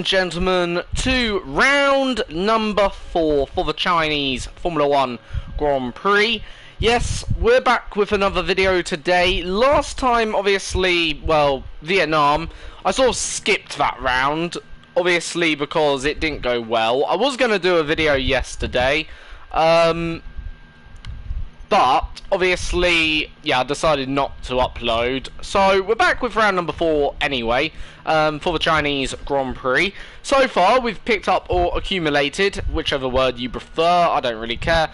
Gentlemen, to round number 4 for the Chinese Formula 1 Grand Prix. Yes, we're back with another video today. Last time, obviously, well, Vietnam, I sort of skipped that round, obviously because it didn't go well. I was going to do a video yesterday, but obviously, yeah, I decided not to upload. So we're back with round number 4 anyway, for the Chinese Grand Prix. So far, we've picked up or accumulated, whichever word you prefer, I don't really care.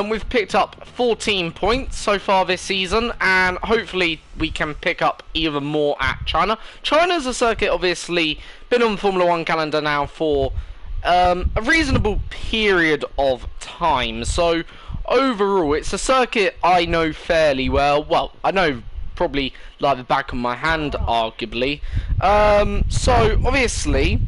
We've picked up 14 points so far this season, and hopefully we can pick up even more at China. China's a circuit, obviously, been on the Formula 1 calendar now for a reasonable period of time. So overall, it's a circuit I know fairly well. Well, I know probably like the back of my hand, arguably. So, obviously,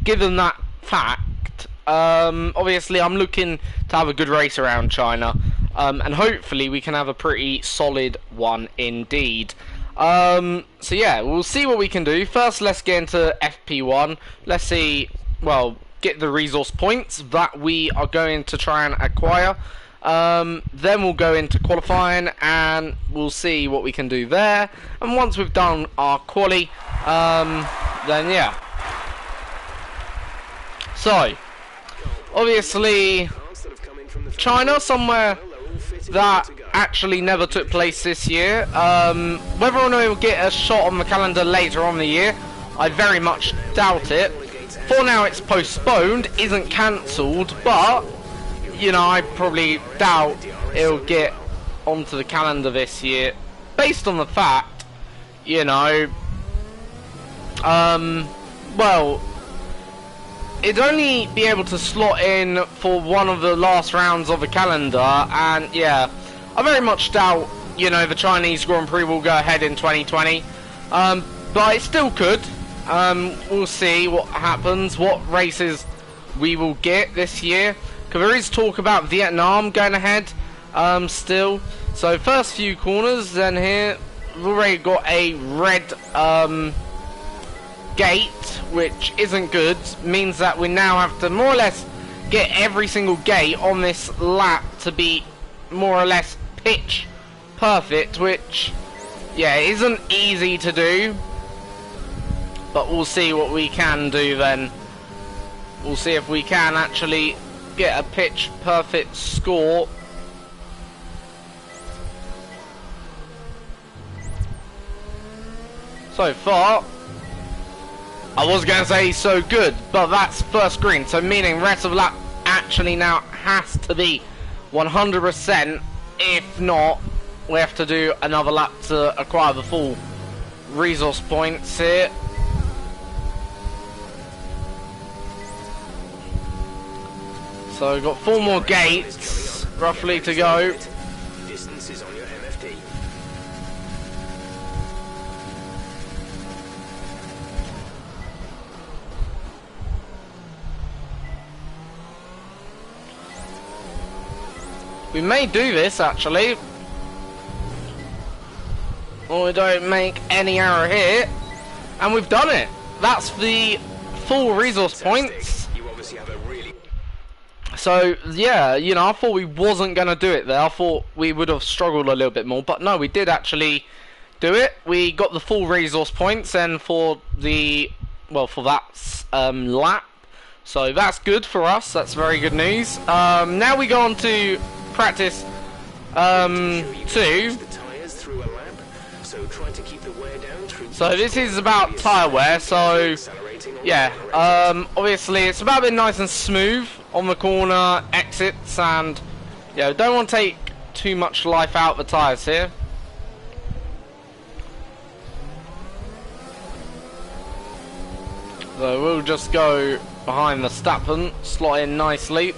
given that fact, obviously I'm looking to have a good race around China. And hopefully we can have a pretty solid one indeed. So yeah, we'll see what we can do. First, let's get into FP1. Let's see, well, get the resource points that we are going to try and acquire. Then we'll go into qualifying and we'll see what we can do there. And once we've done our quali, then yeah. So, obviously, China, somewhere that actually never took place this year. Whether or not it will get a shot on the calendar later on in the year, I very much doubt it. For now, it's postponed, isn't cancelled, but you know, I probably doubt it'll get onto the calendar this year, based on the fact, you know, well, it'd only be able to slot in for one of the last rounds of the calendar, and yeah, I very much doubt, you know, the Chinese Grand Prix will go ahead in 2020, but it still could. We'll see what happens, what races we will get this year. Because there is talk about Vietnam going ahead still. So first few corners, then here we've already got a red gate, which isn't good. Means that we now have to more or less get every single gate on this lap to be more or less pitch perfect, which yeah, isn't easy to do. But we'll see what we can do then. We'll see if we can actually get a pitch perfect score. So far, I was going to say so good, but that's first green, so meaning rest of lap actually now has to be 100%. If not, we have to do another lap to acquire the full resource points here. So we've got 4 more gates, roughly, to go. Distances on your MFD. We may do this, actually. Or we don't make any error here. And we've done it. That's the full resource points. You obviously have a really... So, yeah, you know, I thought we wasn't going to do it there. I thought we would have struggled a little bit more. But no, we did actually do it. We got the full resource points and for the, well, for that lap. So that's good for us. That's very good news. Now we go on to practice 2. So this is about tyre wear. So, yeah, obviously it's about being nice and smooth on the corner exits, and yeah, don't want to take too much life out of the tyres here. So we'll just go behind the Stappen, slot in nicely.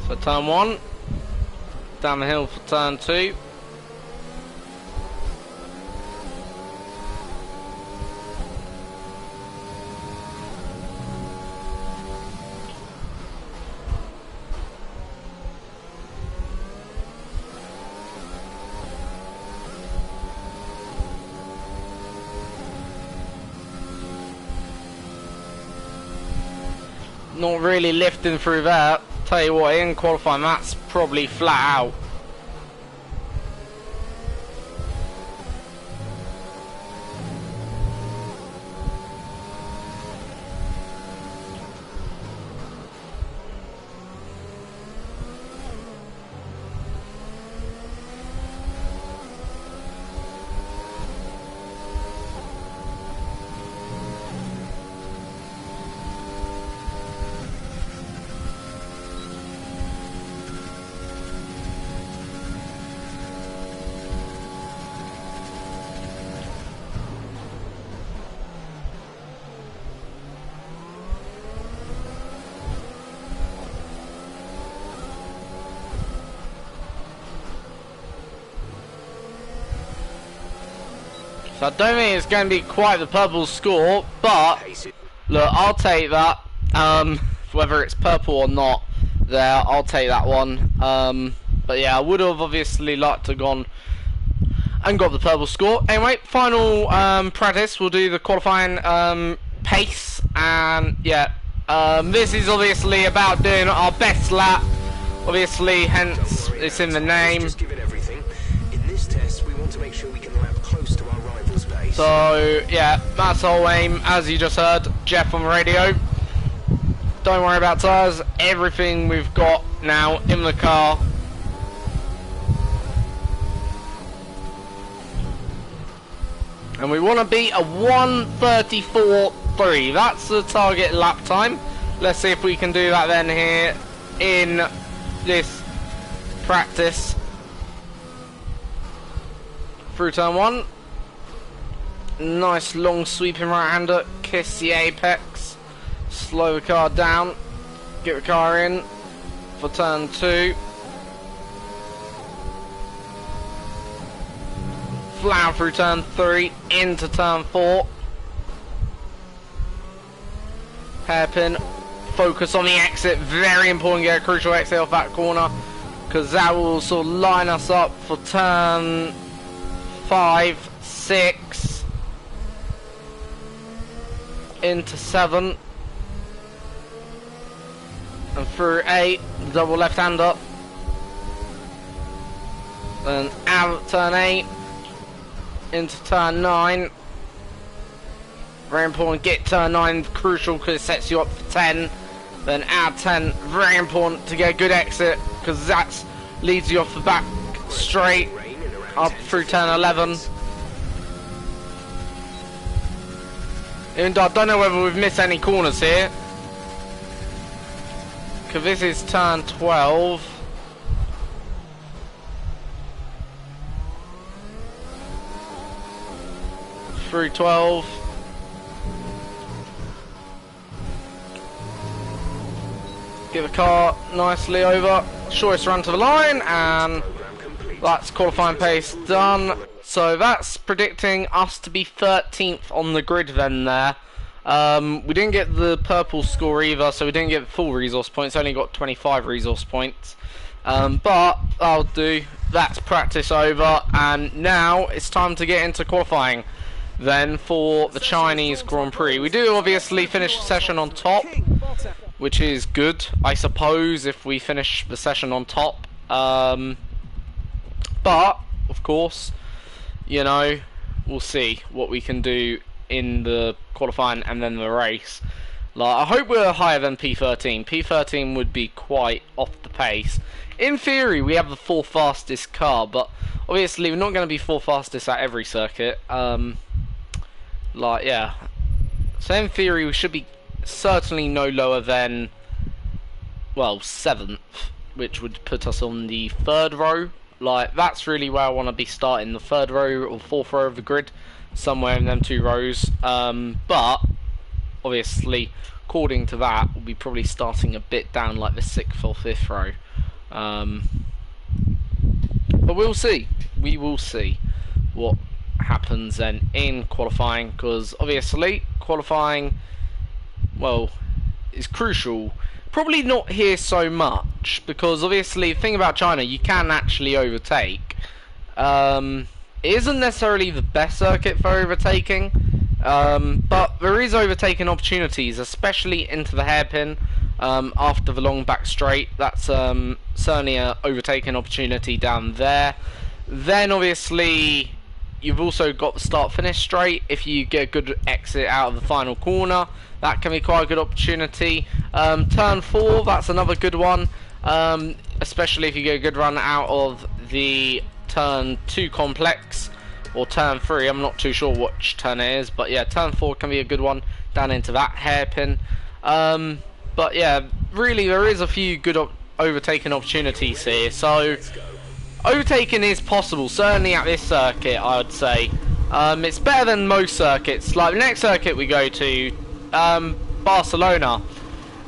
So turn 1, down the hill for turn 2. Not really lifting through there. Tell you what, in qualifying, that's probably flat out. So I don't think it's going to be quite the purple score, but look, I'll take that. Whether it's purple or not, there, I'll take that one. But yeah, I would have obviously liked to have gone and got the purple score. Anyway, final practice. We'll do the qualifying pace, and yeah, this is obviously about doing our best lap. Obviously, hence it's in the name. Just give it everything. In this test, we want to make sure we can lap close to our rival's pace. So yeah, that's our aim. As you just heard, Jeff on the radio. Don't worry about tyres. Everything we've got now in the car. And we want to beat a 1:34.3. That's the target lap time. Let's see if we can do that then here in this practice. Through turn 1. Nice long sweeping right hander. Kiss the apex. Slow the car down. Get the car in for turn 2. Flat through turn 3 into turn 4. Hairpin. Focus on the exit. Very important to get a crucial exit off that corner, because that will sort of line us up for turn 5, 6 into 7 and through 8. Double left hand up. Then out turn 8 into turn 9. Very important, get turn 9 crucial because it sets you up for 10. Then out 10, very important to get a good exit because that leads you off the back straight up through turn 11. And I don't know whether we've missed any corners here, because this is turn 12. Through 12. Get the car nicely over. Shortest run to the line, and that's qualifying pace done. So that's predicting us to be 13th on the grid then there. We didn't get the purple score either, so we didn't get full resource points, only got 25 resource points. But I'll do. That's practice over, and now it's time to get into qualifying then for the Chinese Grand Prix. We do obviously finish the session on top, which is good, I suppose, if we finish the session on top. But of course, you know, we'll see what we can do in the qualifying and then the race. Like, I hope we're higher than P13. P13 would be quite off the pace. In theory, we have the 4th fastest car, but obviously we're not going to be 4th fastest at every circuit. Like, yeah. So in theory, we should be certainly no lower than, well, 7th, which would put us on the 3rd row. Like, that's really where I want to be starting, the 3rd row or 4th row of the grid, somewhere in them 2 rows. But obviously, according to that, we'll be probably starting a bit down, like the 6th or 5th row. But we'll see. We will see what happens then in qualifying, because obviously qualifying, well, is crucial. Probably not here so much, because obviously the thing about China, you can actually overtake. It isn't necessarily the best circuit for overtaking, but there is overtaking opportunities, especially into the hairpin. after the long back straight. That's certainly a overtaking opportunity down there. Then obviously you've also got the start-finish straight. If you get a good exit out of the final corner, that can be quite a good opportunity. Turn 4, that's another good one, especially if you get a good run out of the turn 2 complex, or turn 3, I'm not too sure which turn it is, but yeah, turn 4 can be a good one down into that hairpin. But yeah, really there is a few good overtaking opportunities here, so overtaking is possible, certainly at this circuit, I would say. It's better than most circuits. Like the next circuit we go to, Barcelona,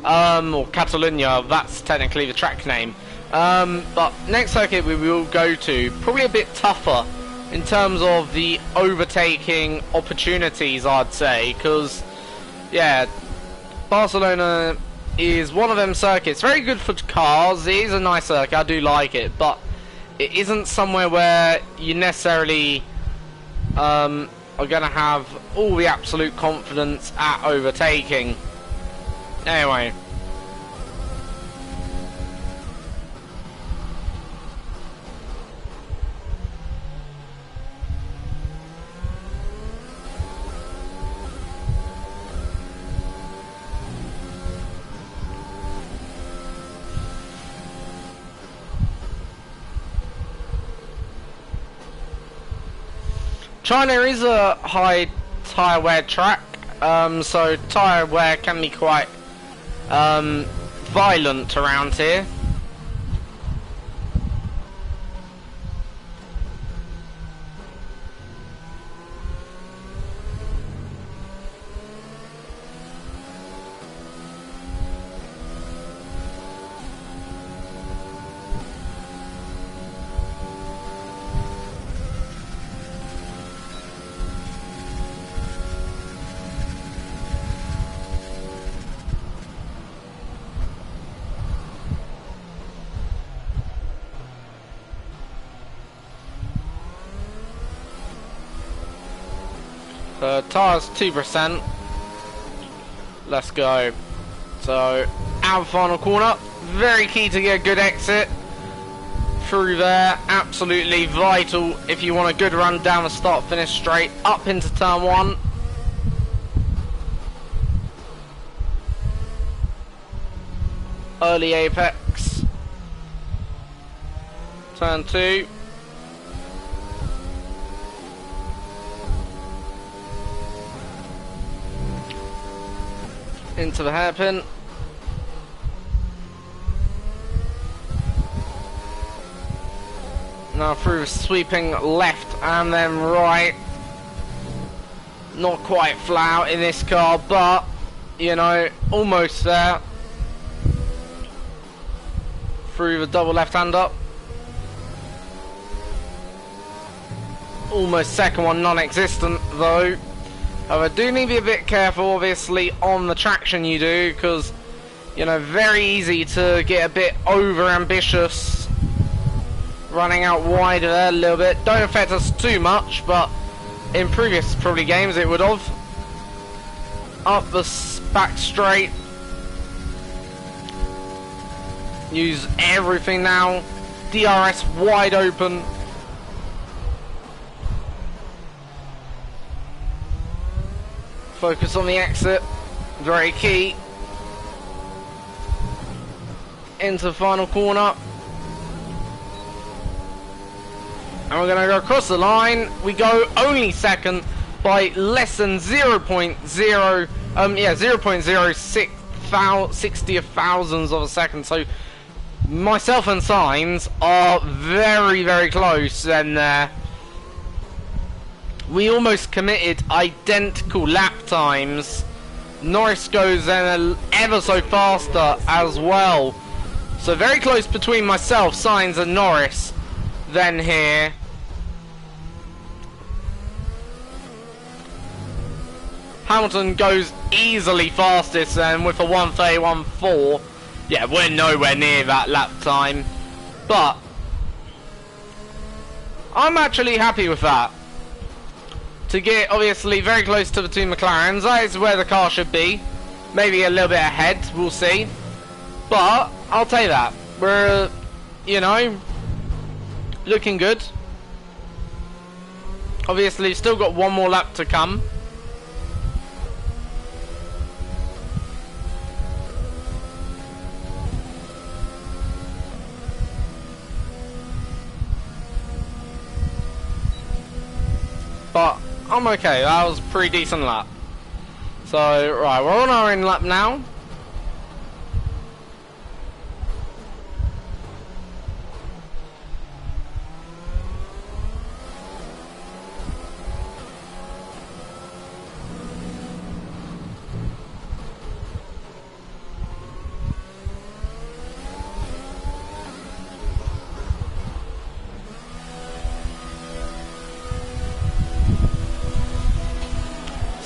or Catalunya, that's technically the track name. But next circuit we will go to, probably a bit tougher in terms of the overtaking opportunities, I'd say, because, yeah, Barcelona is one of them circuits. Very good for cars, it is a nice circuit, I do like it, but it isn't somewhere where you necessarily are going to have all the absolute confidence at overtaking. Anyway. China is a high tyre wear track, so tyre wear can be quite violent around here. Tyres 2%. Let's go. So, out of the final corner. Very key to get a good exit through there. Absolutely vital if you want a good run down the start finish straight up into turn 1. Early apex. Turn 2. Into the hairpin. Now through the sweeping left and then right. Not quite flat out in this car, but you know, almost there. Through the double left hand up. Almost second one, non-existent though. I do need to be a bit careful, obviously, on the traction you do, because, you know, very easy to get a bit over-ambitious, running out wider there a little bit. Don't affect us too much, but in previous, probably, games it would have. Up the back straight. Use everything now. DRS wide open. Focus on the exit, very key. Into the final corner. And we're going to go across the line. We go only second by less than 0.06 thousandths of a second. So myself and Sainz are very, very close, and we almost committed identical lap times. Norris goes then ever so faster as well. So very close between myself, Sainz and Norris then here. Hamilton goes easily fastest then with a 1:31.4. Yeah, we're nowhere near that lap time. But I'm actually happy with that. To get obviously very close to the two McLarens, that is where the car should be. Maybe a little bit ahead, we'll see. But I'll tell you that we're, you know, looking good. Obviously, still got one more lap to come. But I'm okay. That was a pretty decent lap. So right, we're on our in lap now.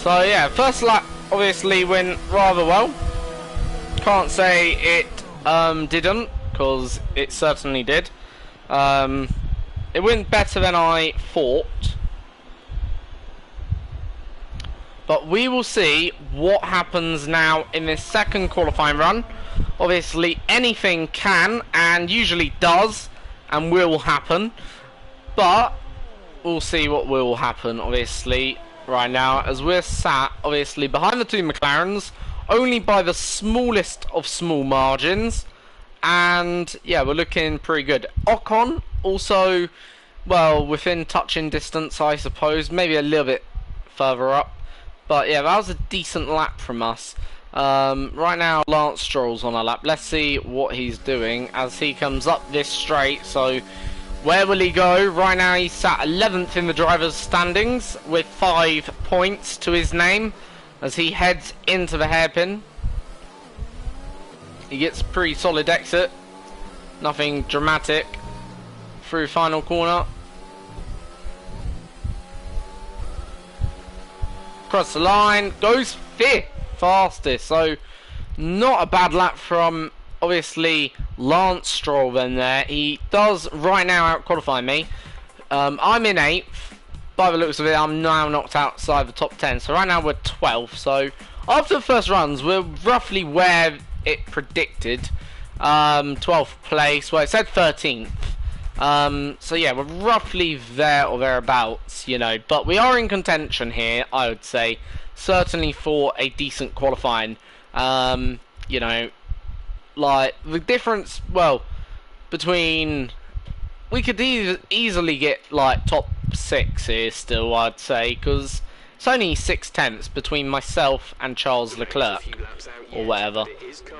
So yeah, first lap obviously went rather well. Can't say it didn't, because it certainly did. It went better than I thought. But we will see what happens now in this second qualifying run. Obviously anything can and usually does and will happen. But we'll see what will happen obviously right now, as we're sat obviously behind the two McLarens only by the smallest of small margins, and yeah, we're looking pretty good. Ocon also, well, within touching distance I suppose, maybe a little bit further up, but yeah, that was a decent lap from us. Right now Lance Stroll's on a lap. Let's see what he's doing as he comes up this straight. So where will he go? Right now he's sat 11th in the drivers' standings with 5 points to his name as he heads into the hairpin. He gets a pretty solid exit. Nothing dramatic through final corner. Across the line, goes 5th fastest. So not a bad lap from obviously Lance Stroll then there. He does right now out-qualify me. I'm in 8th. By the looks of it, I'm now knocked outside the top 10. So right now we're 12th. So after the first runs, we're roughly where it predicted. 12th place. Well, it said 13th. So yeah, we're roughly there or thereabouts, you know. But we are in contention here, I would say. Certainly for a decent qualifying. You know, like the difference, well, between, we could easily get like top 6 here still, I'd say, because it's only 6/10 between myself and Charles Leclerc or whatever.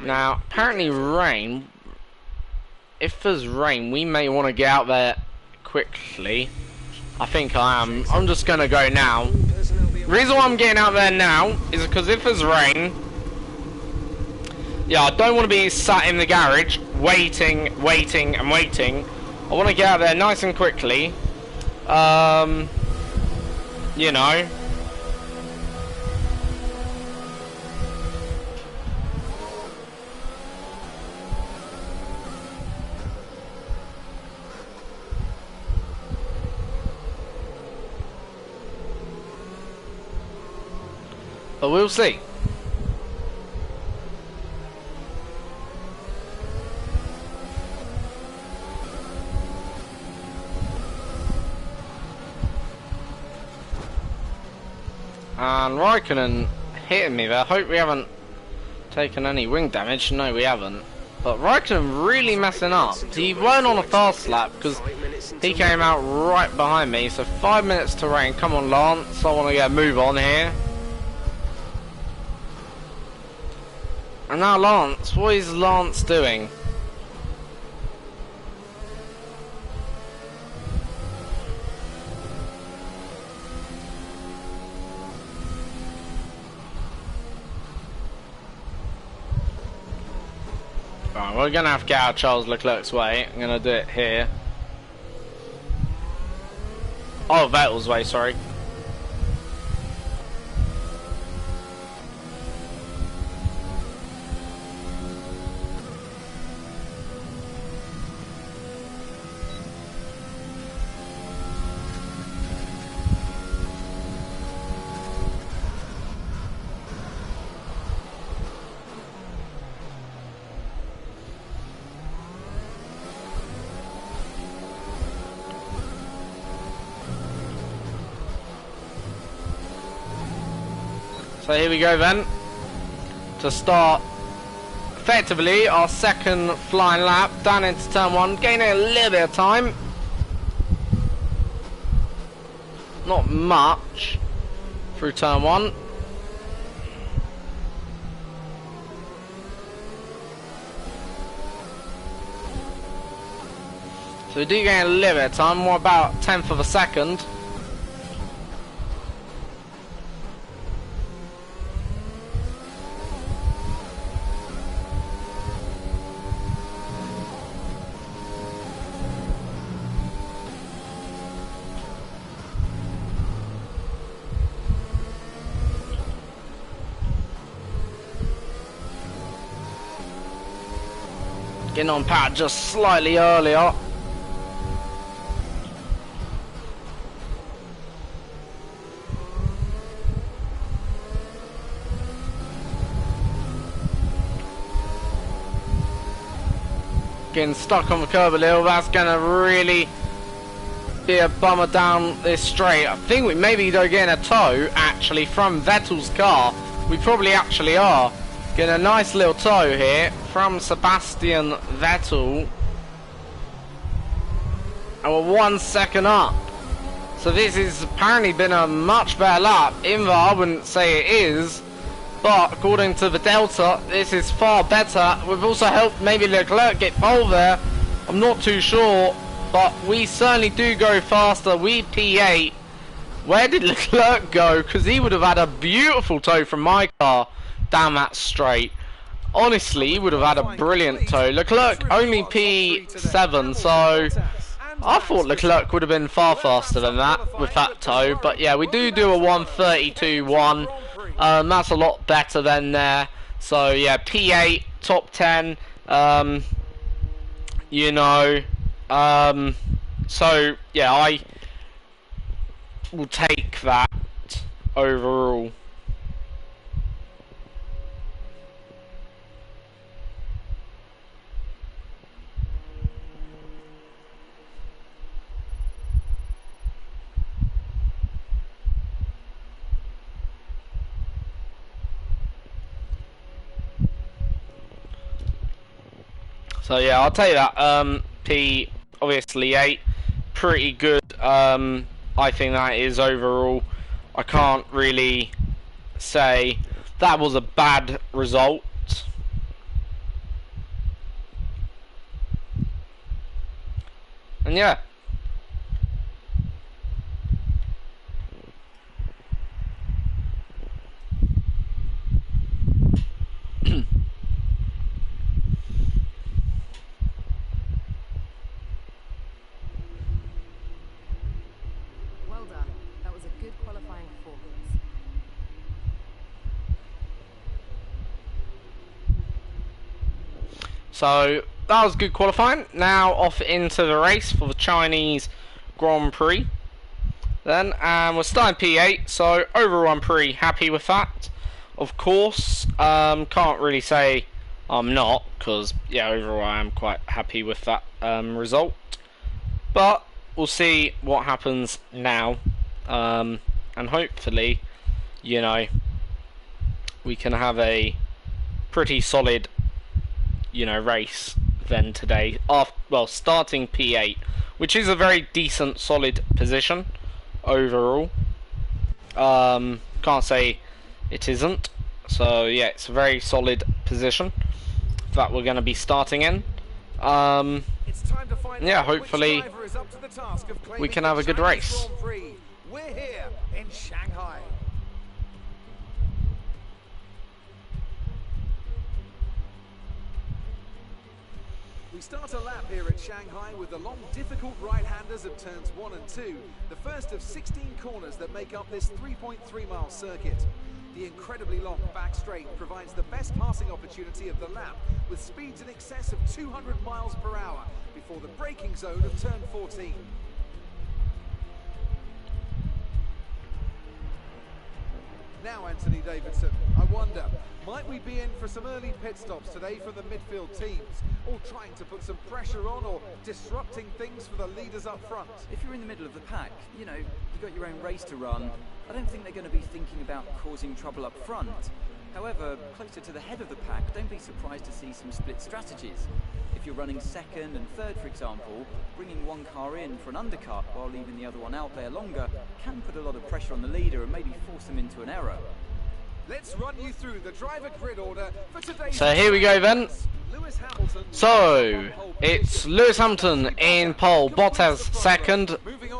Now apparently rain, if there's rain we may want to get out there quickly. I think I am. I'm just gonna go now. The reason why I'm getting out there now is because if there's rain, yeah, I don't want to be sat in the garage waiting and waiting. I want to get out there nice and quickly. You know. But we'll see. And Raikkonen hitting me there. I hope we haven't taken any wing damage. No, we haven't. But Raikkonen really messing up. He weren't on a fast lap because he came out right behind me. So 5 minutes to rain. Come on, Lance. I want to get a move on here. And now Lance. What is Lance doing? Right, we're going to have to get out of Charles Leclerc's way. I'm going to do it here. Oh, Vettel's way, sorry. So here we go then, to start effectively our second flying lap down into turn 1, gaining a little bit of time. Not much through turn 1. So we do gain a little bit of time, more about 1/10 of a second. Getting on pad just slightly earlier. Getting stuck on the curb a little, that's gonna really be a bummer down this straight. I think we maybe are getting a tow actually from Vettel's car. We probably actually are. Getting a nice little tow here from Sebastian Vettel. And we're 1 second up. So this has apparently been a much better lap. Even though I wouldn't say it is. But according to the Delta, this is far better. We've also helped maybe Leclerc get pole there. I'm not too sure. But we certainly do go faster. We P8. Where did Leclerc go? Because he would have had a beautiful tow from my car down that straight. Honestly, he would have had a brilliant tow. Leclerc only P7, so I thought Leclerc would have been far faster than that with that tow. But yeah, we do a 1:32.1. That's a lot better than there. So yeah, P8, top 10. You know, so yeah, I will take that overall. So yeah, I'll take that. P obviously 8, pretty good. I think that is overall. I can't really say that was a bad result. And yeah. So that was good qualifying. Now off into the race for the Chinese Grand Prix. Then, and we're starting P8, so overall I'm pretty happy with that. Of course, can't really say I'm not, because yeah, overall I am quite happy with that result. But we'll see what happens now, and hopefully, you know, we can have a pretty solid, you know, race then today. Well, starting P8, which is a very decent, solid position overall. Can't say it isn't. So yeah, it's a very solid position that we're going to be starting in. Yeah, hopefully we can have a good race. We're here in Shanghai. We start a lap here at Shanghai with the long, difficult right-handers of turns 1 and 2, the first of 16 corners that make up this 3.3-mile circuit. The incredibly long back straight provides the best passing opportunity of the lap, with speeds in excess of 200 miles per hour before the braking zone of turn 14. Now, Anthony Davidson, I wonder, might we be in for some early pit stops today from the midfield teams, all trying to put some pressure on or disrupting things for the leaders up front? If you're in the middle of the pack, you know, you've got your own race to run. I don't think they're going to be thinking about causing trouble up front. However, closer to the head of the pack, don't be surprised to see some split strategies. If you're running second and third, for example, bringing one car in for an undercut while leaving the other one out there longer can put a lot of pressure on the leader and maybe force them into an error. Let's run you through the driver grid order for today's... So here we go then. Lewis Hamilton. So it's Lewis Hamilton in pole, Bottas second,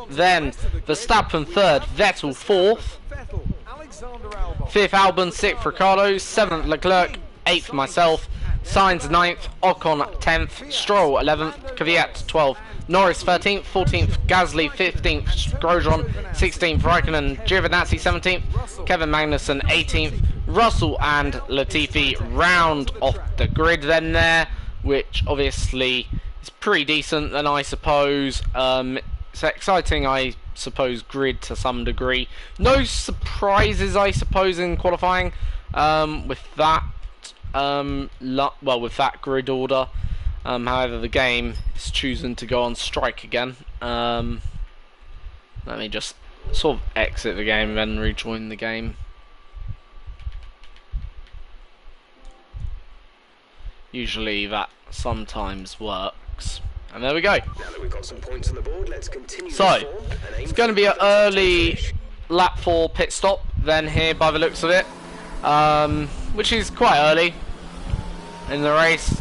then Verstappen third, Vettel fourth, Vettel, Alexander Albon. fifth Albon, sixth Ricciardo, seventh Leclerc, eighth myself, Sainz ninth, Ocon 10th, Stroll 11th, Kvyat 12th, Norris 13th, 14th Gasly, 15th Grosjean, 16th Raikkonen, Giovinazzi 17th, Kevin Magnussen 18th, Russell and Latifi round off the grid then there, which obviously is pretty decent then I suppose. It's exciting I suppose grid to some degree. No surprises I suppose in qualifying with that. Well, with that grid order. However, the game is choosing to go on strike again. Let me just sort of exit the game and then rejoin the game. Usually that sometimes works. And there we go. Now that we've got some points on the board, let's continue. So, it's going to be an early lap 4 pit stop then here by the looks of it. Which is quite early in the race,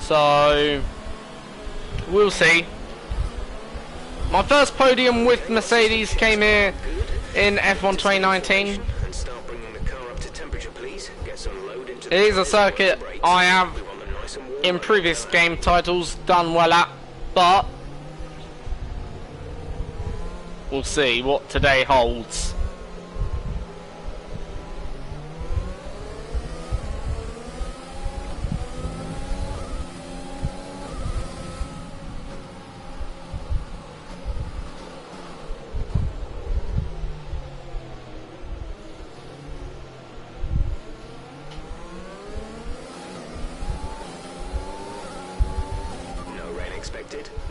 so we'll see. My first podium with Mercedes came here in F1 2019. It is a circuit I have in previous game titles done well at, but we'll see what today holds.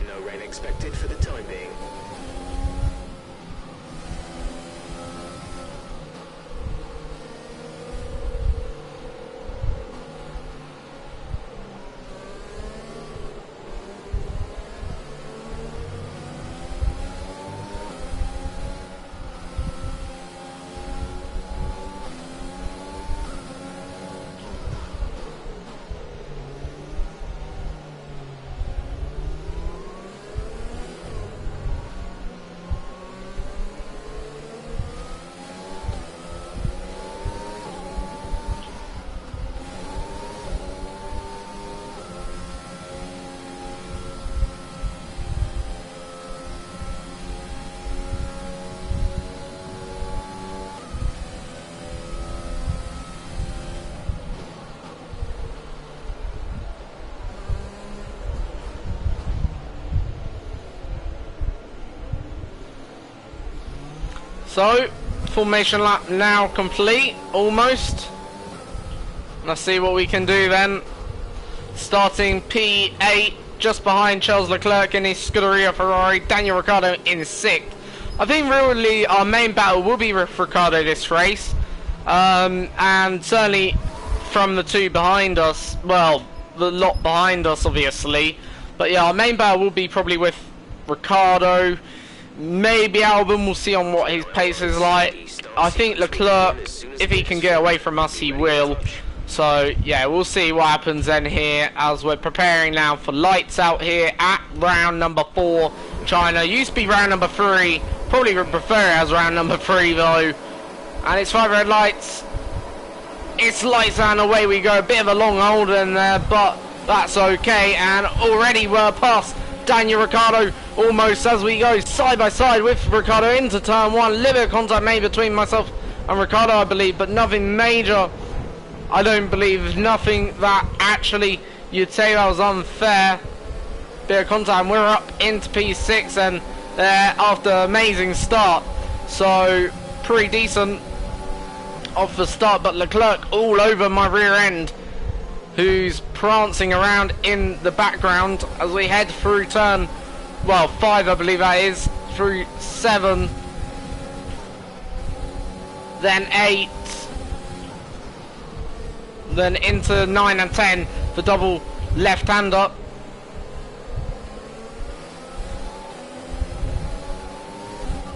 No rain expected for the time being. So, formation lap now complete, almost. Let's see what we can do then. Starting P8, just behind Charles Leclerc in his Scuderia Ferrari, Daniel Ricciardo in 6th. I think really our main battle will be with Ricciardo this race. And certainly from the two behind us, well, the lot behind us obviously. But yeah, our main battle will be probably with Ricciardo. Maybe Albon, we'll see on what his pace is like. I think Leclerc, if he can get away from us, he will. So, yeah, we'll see what happens then here as we're preparing now for lights out here at round number 4, China. Used to be round number 3. Probably would prefer it as round number 3, though. And it's 5 red lights. It's lights and away we go. A bit of a long hold in there, but that's okay. And already we're past Daniel Ricciardo almost as we go side by side with Ricciardo into turn 1. A little bit of contact made between myself and Ricciardo, I believe, but nothing major. I don't believe, nothing that actually you'd say that was unfair. Bit of contact, and we're up into P6 and after an amazing start. So pretty decent off the start, but Leclerc all over my rear end, who's prancing around in the background as we head through turn, well, 5 I believe that is, through 7, then 8, then into 9 and 10, the double left-hander.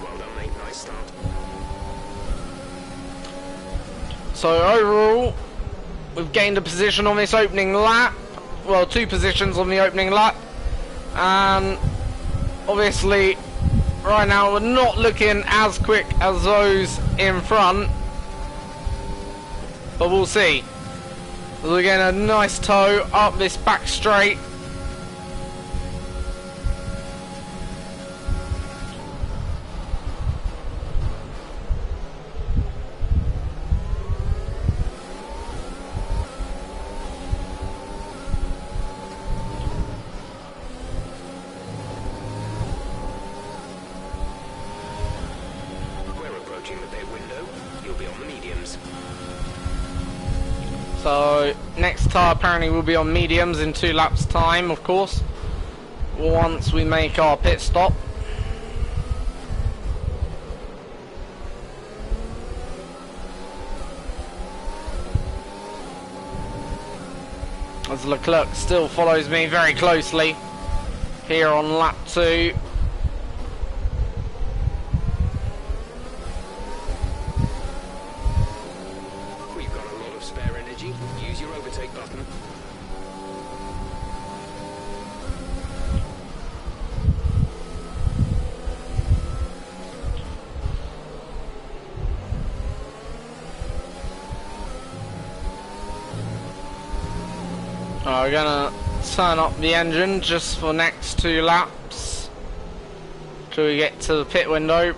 Well done, mate. Nice start. So overall, we've gained a position on this opening lap. Well, 2 positions on the opening lap. And obviously, right now we're not looking as quick as those in front. But we'll see. We're getting a nice tow up this back straight. We're approaching the pit window. You'll be on the mediums. So next tire apparently will be on mediums in 2 laps time, of course, once we make our pit stop. As Leclerc still follows me very closely here on lap 2. Use your overtake button. We're gonna turn up the engine just for next 2 laps till we get to the pit window.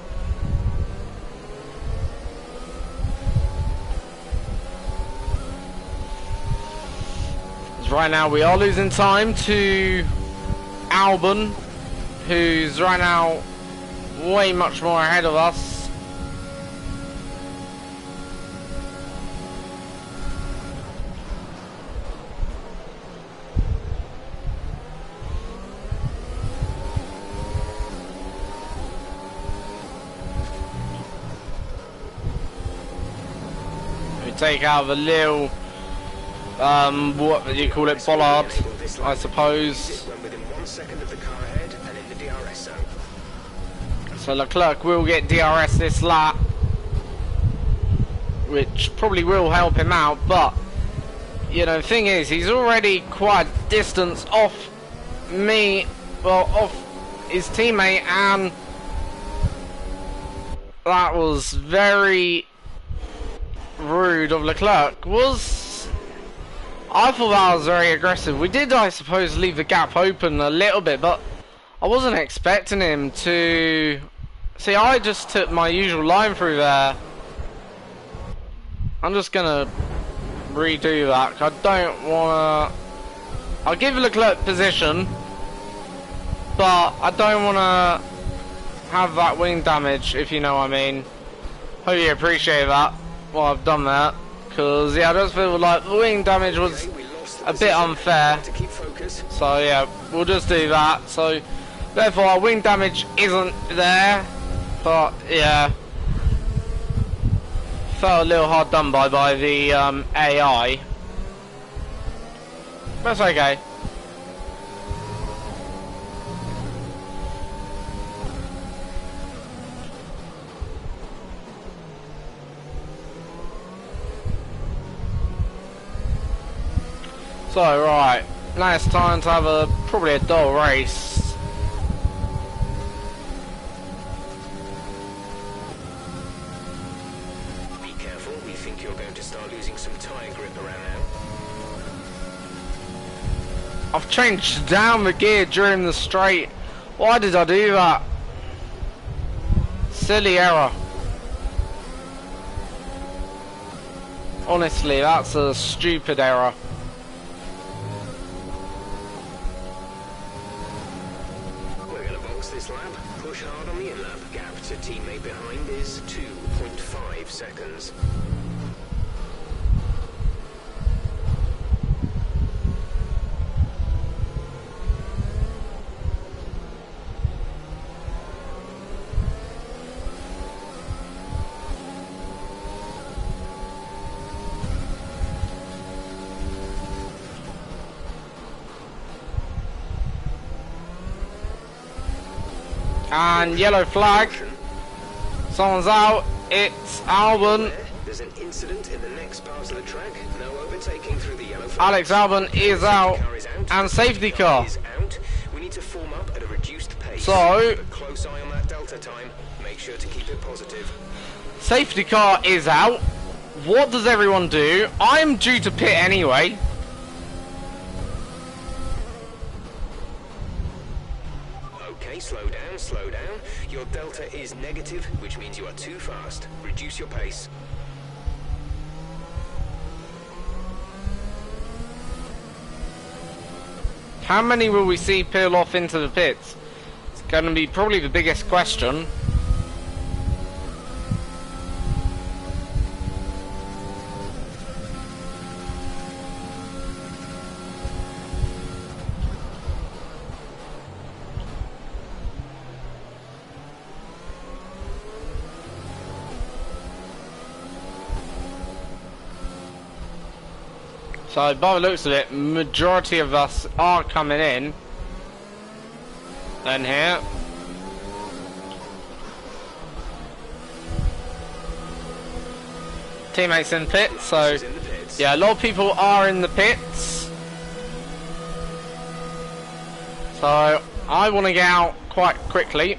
Right now we are losing time to Albon, who's right now way much more ahead of us. We take out the little what do you call it, bollard, I suppose. Within 1 second of the car ahead and in the DRS zone. So Leclerc will get DRS this lap, which probably will help him out, but you know, the thing is, he's already quite a distance off me, well, off his teammate, and that was very rude of Leclerc. I thought that was very aggressive. We did, I suppose, leave the gap open a little bit, but I wasn't expecting him to... See, I just took my usual line through there. I'm just gonna redo that. I don't wanna... I'll give Leclerc position, but I don't wanna have that wing damage, if you know what I mean. Hope you appreciate that, what I've done there. Because, yeah, I just feel like the wing damage was a bit unfair. So, yeah, we'll just do that. So, therefore, our wing damage isn't there. But, yeah. Felt a little hard done by the AI. That's okay. So, right, now it's time to have probably a dull race. Be careful, we think you're going to start losing some tyre grip around now. I've changed down the gear during the straight. Why did I do that? Silly error. Honestly, that's a stupid error. This lap, push hard on the in-lap. Gap to teammate behind is 2.5 seconds. And yellow flag. Someone's out. It's Albon. There's an incident in the next part of the track. No overtaking through the yellow flag. Alex Albon is out. And safety car. Is out. We need to form up at a reduced pace. So, keep a close eye on that delta time. Make sure to keep it positive. safety car is out. What does everyone do? I'm due to pit anyway. Okay, slow down, slow down. Your delta is negative, which means you are too fast. Reduce your pace. How many will we see peel off into the pits? It's going to be probably the biggest question. So by the looks of it, majority of us are coming in. And here. Teammates in pits, so yeah, a lot of people are in the pits. So I want to get out quite quickly.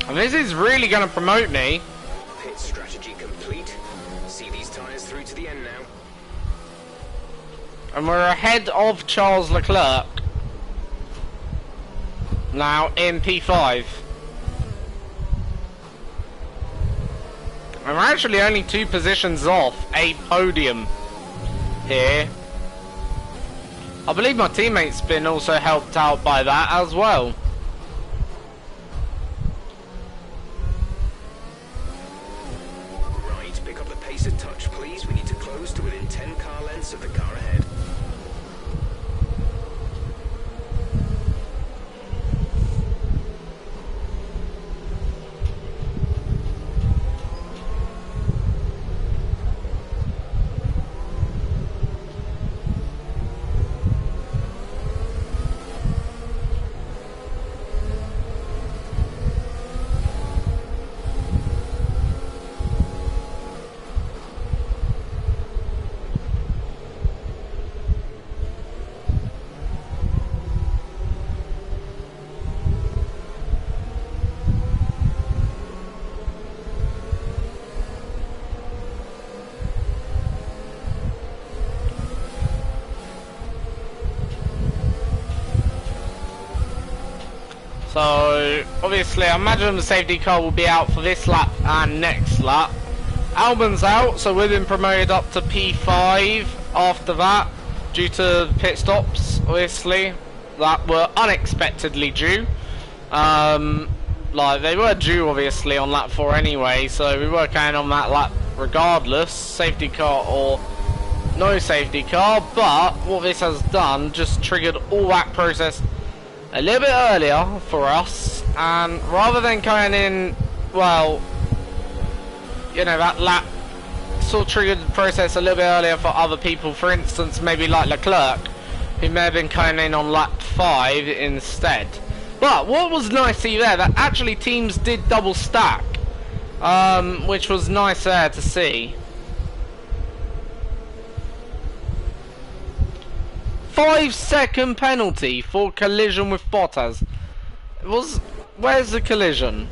And this is really going to promote me. Pit strategy complete. See these tyres through to the end now. And we're ahead of Charles Leclerc. Now in P5. I'm actually only 2 positions off a podium here. I believe my teammate's been also helped out by that as well. Pick up the pace a touch, please. We need to close to within 10 car lengths of the car ahead. So obviously I imagine the safety car will be out for this lap and next lap. Albon's out, so we've been promoted up to P5 after that due to pit stops, obviously, that were unexpectedly due. Like they were due obviously on lap 4 anyway, so we were going on that lap regardless, safety car or no safety car. But what this has done, just triggered all that process a little bit earlier for us, and rather than coming in, well, you know, that lap sort of triggered the process a little bit earlier for other people, for instance maybe like Leclerc, who may have been coming in on lap 5 instead. But what was nice to see there, that actually teams did double stack, which was nice there to see. 5-second penalty for collision with Bottas. Where's the collision?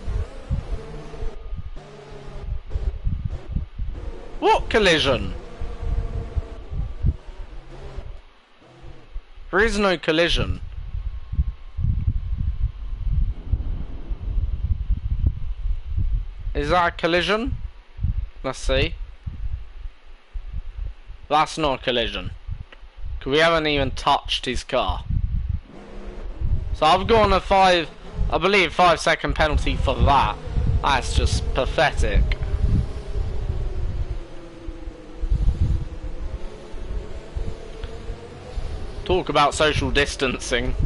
What collision? There is no collision. Is that a collision? Let's see. That's not a collision. Because we haven't even touched his car. So I've gone a 5-second penalty for that. That's just pathetic. Talk about social distancing.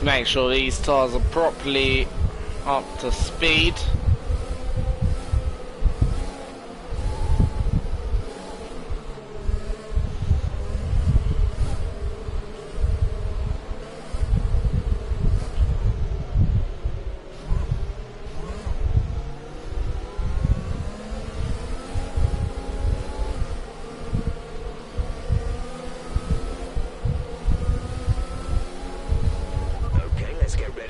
make sure these tyres are properly up to speed.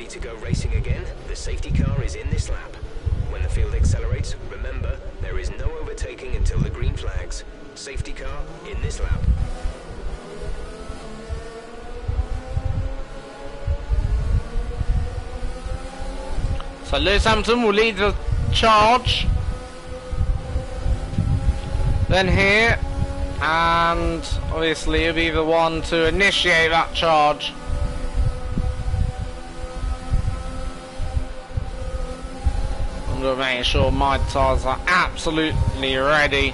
To go racing again, the safety car is in this lap. When the field accelerates, remember, there is no overtaking until the green flags. Safety car in this lap. So Lewis Hamilton will lead the charge. Then here, and obviously he'll be the one to initiate that charge. I'm going to make sure my tyres are absolutely ready.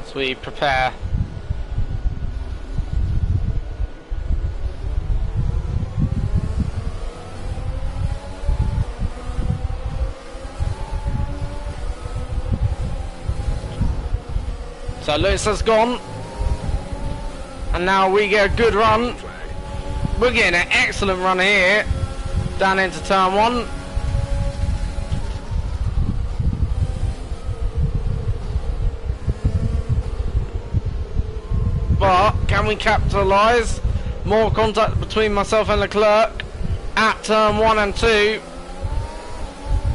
As we prepare. So Lewis has gone. And now we get a good run. We're getting an excellent run here, down into turn 1. But can we capitalise? More contact between myself and Leclerc at turn 1 and 2.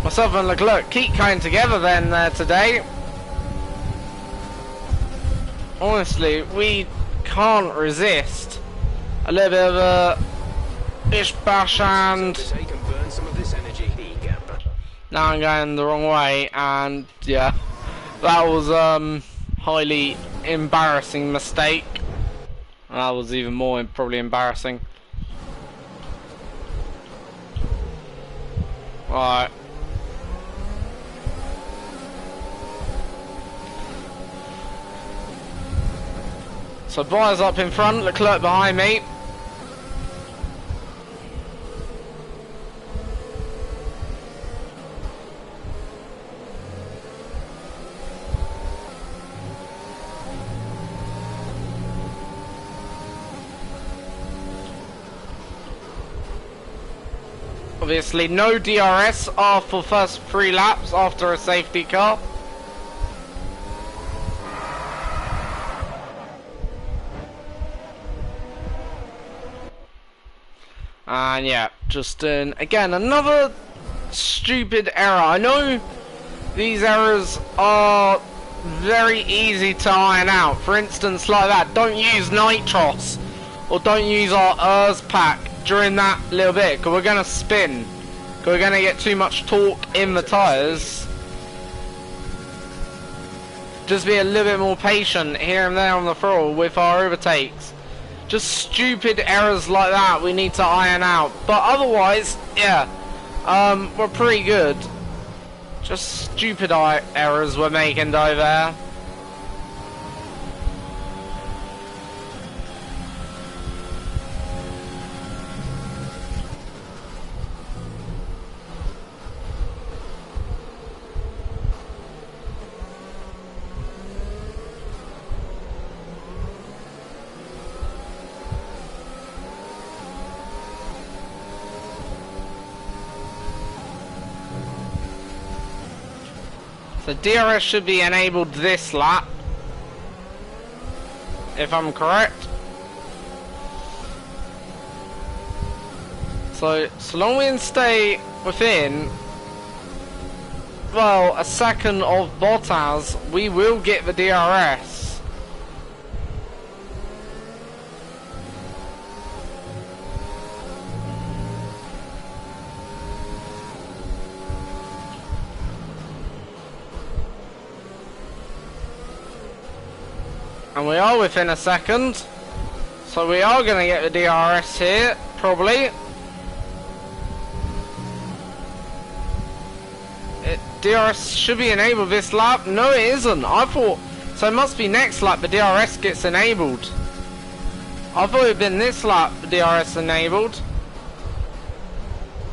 Myself and Leclerc keep coming together then there today. Honestly, we can't resist a little bit of a ish bash, and now I'm going the wrong way, and yeah, that was highly embarrassing mistake. That was even more probably embarrassing. Right. So Buyer's up in front, Leclerc behind me. Obviously no DRS for first 3 laps after a safety car. And yeah, just again another stupid error. I know these errors are very easy to iron out. For instance, like that, don't use Nitros or don't use our ERS pack during that little bit, because we're going to spin, because we're going to get too much torque in the tyres. Just be a little bit more patient here and there on the throttle with our overtakes. Just stupid errors like that we need to iron out. But otherwise, yeah, we're pretty good. Just stupid errors we're making over there. The DRS should be enabled this lap, if I'm correct. So long we can stay within, well, a second of Bottas, we will get the DRS. And we are within a second, so we are going to get the DRS here, probably. DRS should be enabled this lap. No, it isn't. I thought, so it must be next lap the DRS gets enabled. I thought it'd been this lap DRS enabled.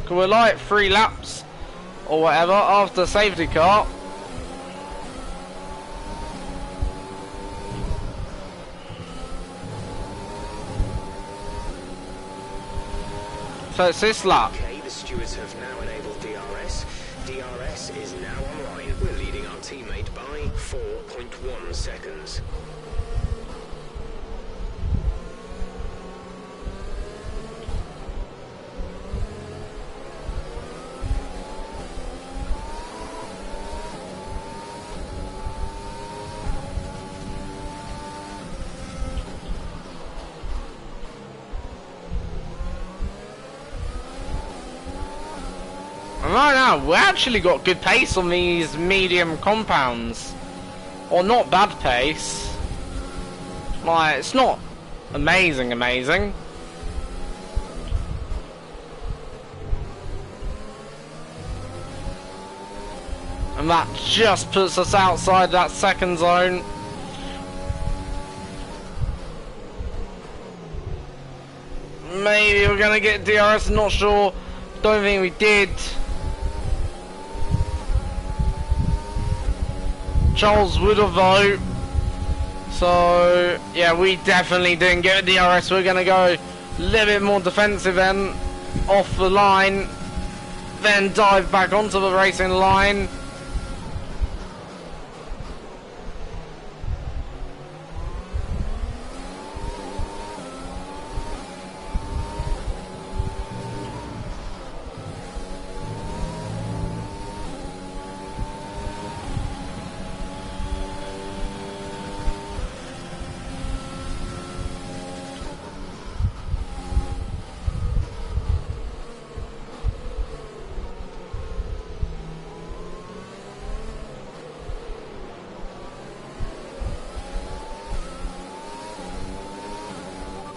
Cause we're like 3 laps or whatever after safety car. So it's this lap. Okay, the stewards have now enabled DRS. DRS is now online. We're leading our teammate by 4.1 seconds. And right now, we actually got good pace on these medium compounds. Or not bad pace. Like, it's not amazing. And that just puts us outside that second zone. Maybe we're gonna get DRS, not sure. Don't think we did. Charles would have though. So yeah, we definitely didn't get a DRS. We're gonna go a little bit more defensive then, off the line, then dive back onto the racing line.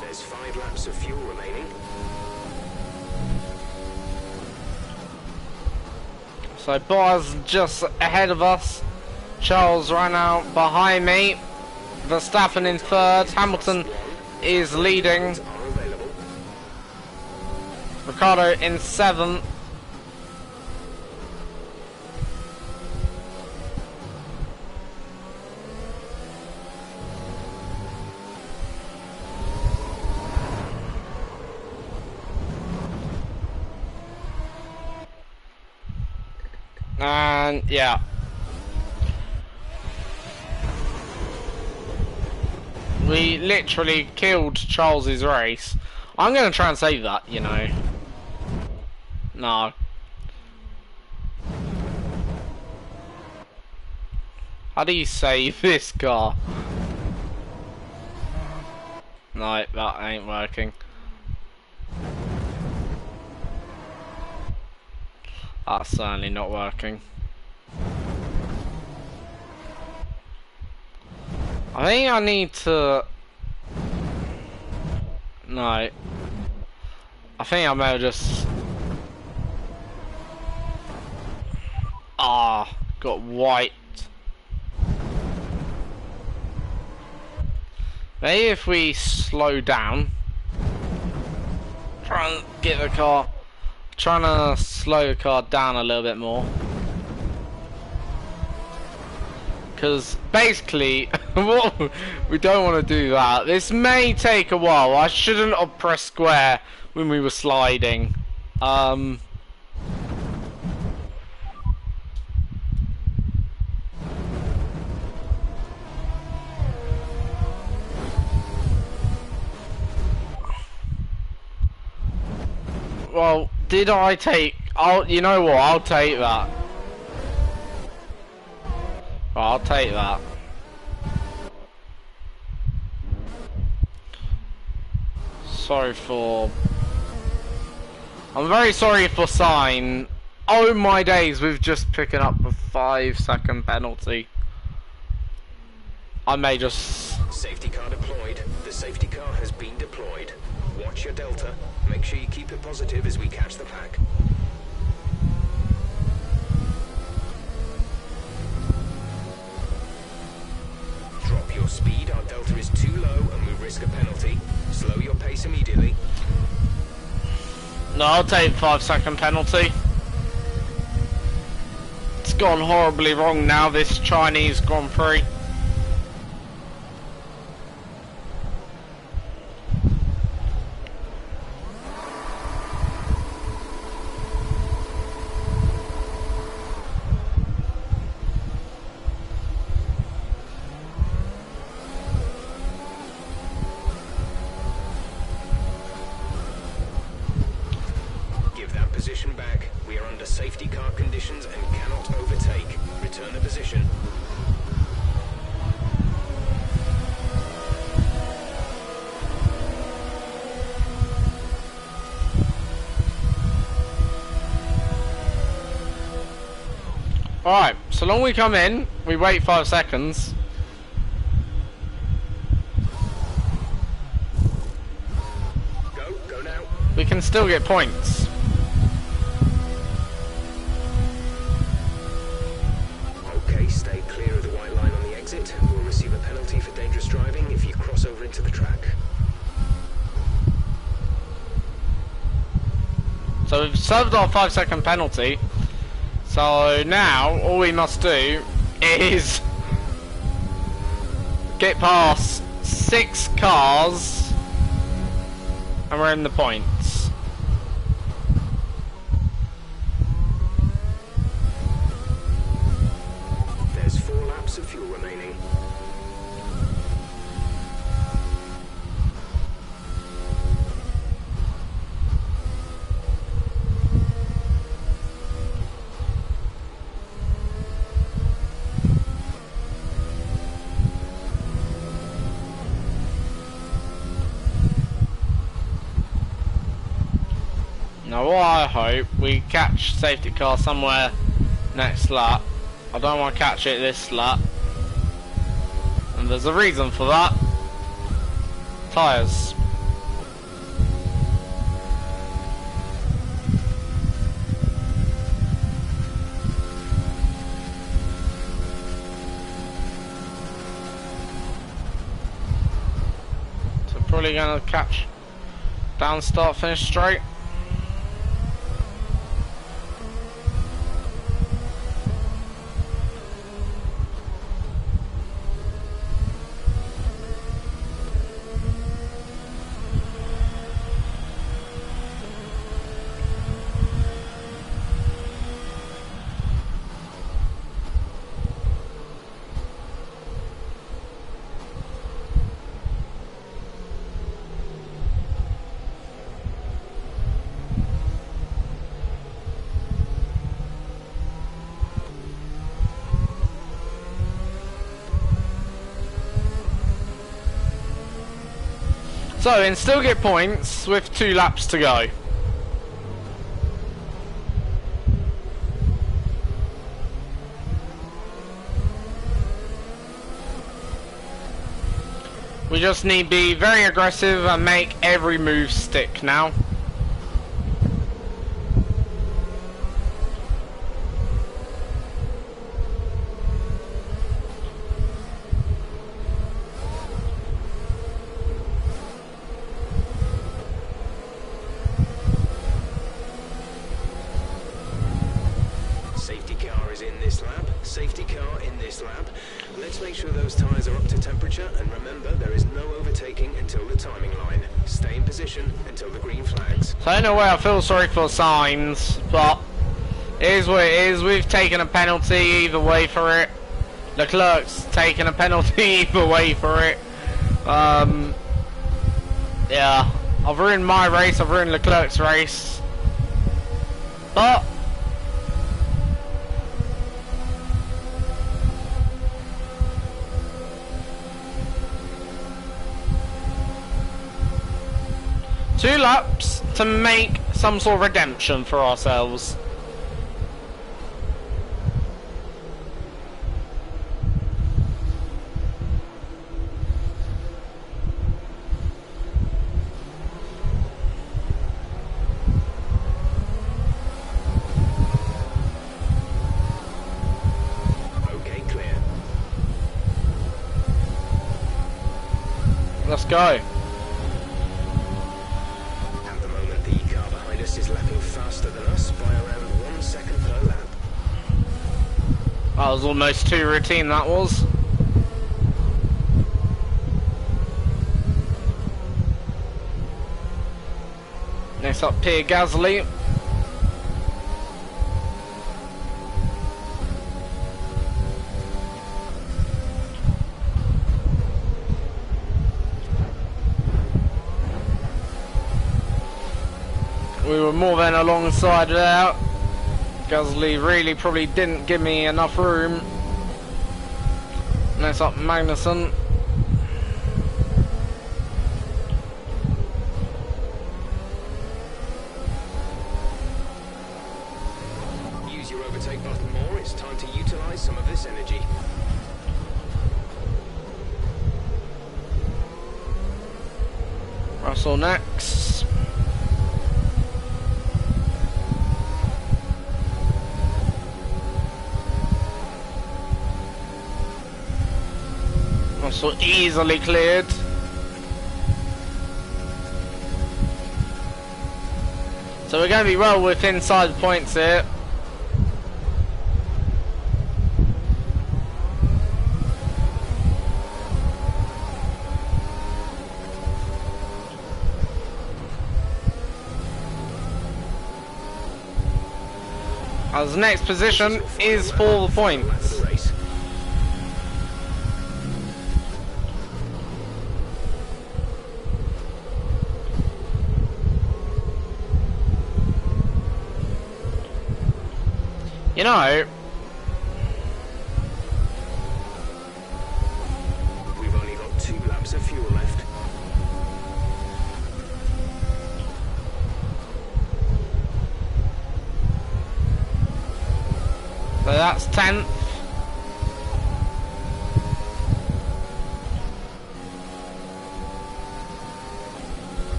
There's 5 laps of fuel remaining. So Bottas just ahead of us. Charles right now behind me. Verstappen in third. Hamilton is leading. Are available. Ricciardo in seventh. And yeah. We literally killed Charles's race. I'm gonna try and save that, you know. No. How do you save this car? No, that ain't working. That's certainly not working. I think I need to... No. I think I may have just... Ah, got wiped. Maybe if we slow down. Try and get the car... Trying to slow the car down a little bit more. Because basically, we don't want to do that. This may take a while. I shouldn't have pressed square when we were sliding. Well, did I take... you know what, I'll take that. I'll take that. Sorry for... I'm very sorry for Sign. Oh my days, with just picking up a 5-second penalty. I may just... Safety car deployed. The safety car has been deployed. Watch your delta. Make sure you keep it positive as we catch the pack. Drop your speed. Our delta is too low and move risk a penalty. Slow your pace immediately. No, I'll take 5-second penalty. It's gone horribly wrong now, this Chinese Grand Prix. Position back. We are under safety car conditions and cannot overtake. Return the position. Alright, so long we come in, we wait 5 seconds. Go now. We can still get points. Stay clear of the white line on the exit. We'll receive a penalty for dangerous driving if you cross over into the track. So we've served our 5-second penalty. So now all we must do is get past 6 cars and we're in the points. Of fuel remaining. Now what I hope, we catch safety car somewhere next lap. I don't want to catch it this lap. And there's a reason for that. Tyres. So probably gonna catch down, start, finish straight. So, and still get points with 2 laps to go. We just need to be very aggressive and make every move stick now. Safety car in this lap. Let's make sure those tyres are up to temperature, and remember, there is no overtaking until the timing line. Stay in position until the green flags. So in a way I feel sorry for Sainz, but it is what it is. We've taken a penalty either way for it. Leclerc's taken a penalty either way for it. Yeah, I've ruined my race, I've ruined Leclerc's race. But two laps to make some sort of redemption for ourselves. Let's go. At the moment, the car behind us is lapping faster than us by around 1 second per lap. That was almost too routine, that was. Next up, Pierre Gasly. We were more than alongside there. Gasly really probably didn't give me enough room. Next up, Magnussen. Use your overtake button more. It's time to utilize some of this energy. Russell next. Russell easily cleared. So we're going to be well within side points here. As the next position is for the points. You know, we've only got 2 laps of fuel left. So that's 10th.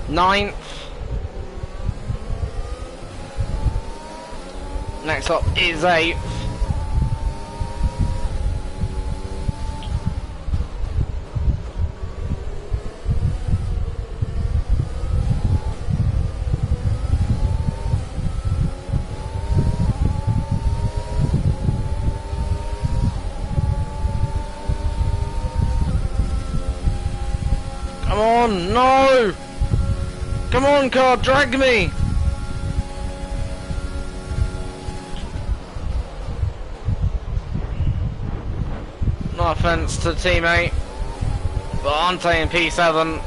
Ninth. Next up is 8th. Come on, no! Come on, car, drag me! No offence to teammate, but I'm taking P7.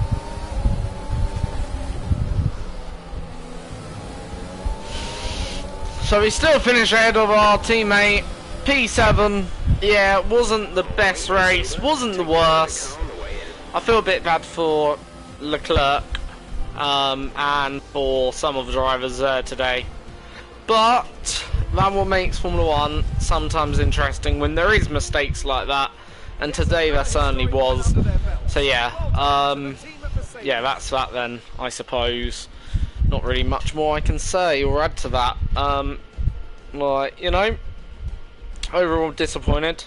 So we still finish ahead of our teammate, P7. Yeah, it wasn't the best race, wasn't the worst. I feel a bit bad for Leclerc and for some of the drivers there today. But that's what makes Formula 1 sometimes interesting, when there is mistakes like that. And today there certainly was. So yeah, yeah, that's that then, I suppose. Not really much more I can say or add to that. Like, you know, overall disappointed.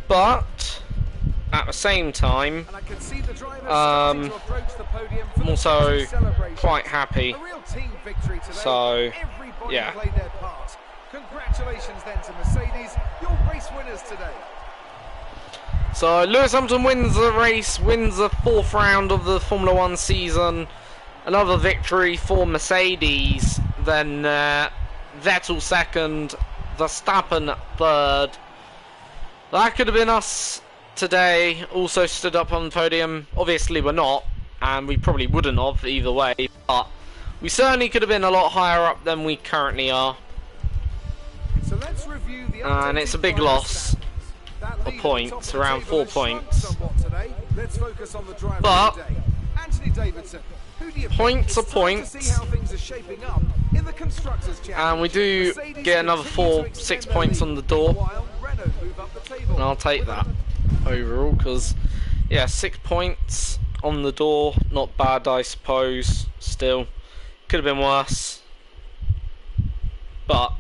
But at the same time, I'm also quite happy. So, yeah. Congratulations then to Mercedes, your race winners today. So Lewis Hamilton wins the race, wins the 4th round of the Formula 1 season. Another victory for Mercedes. Then Vettel 2nd, Verstappen 3rd. That could have been us today. Also stood up on the podium. Obviously we're not, and we probably wouldn't have either way. But we certainly could have been a lot higher up than we currently are. So let's review the and it's a big loss of points, around 4 points. Let's focus on the driver But today. Anthony Davidson, who do you points are it's time points. to see how things are shaping up in the Constructors' And we do Mercedes get another continue to 6 extend their points lead, on the door. while Renault move up the table. And I'll take that overall, because yeah, 6 points on the door, not bad I suppose. Still, could have been worse, but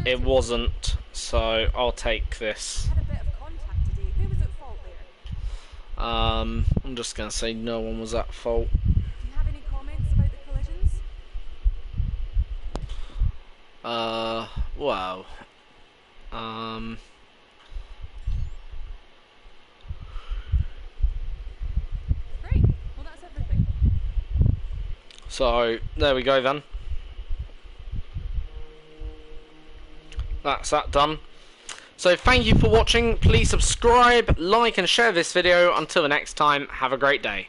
it wasn't. so I'll take this. Had a bit of contact today. Who was at fault there? I'm just gonna say no one was at fault. Do you have any comments about the collisions? Well, Great. Well, that's everything. so there we go then. That's that done. So thank you for watching. Please subscribe, like and share this video. Until the next time, have a great day.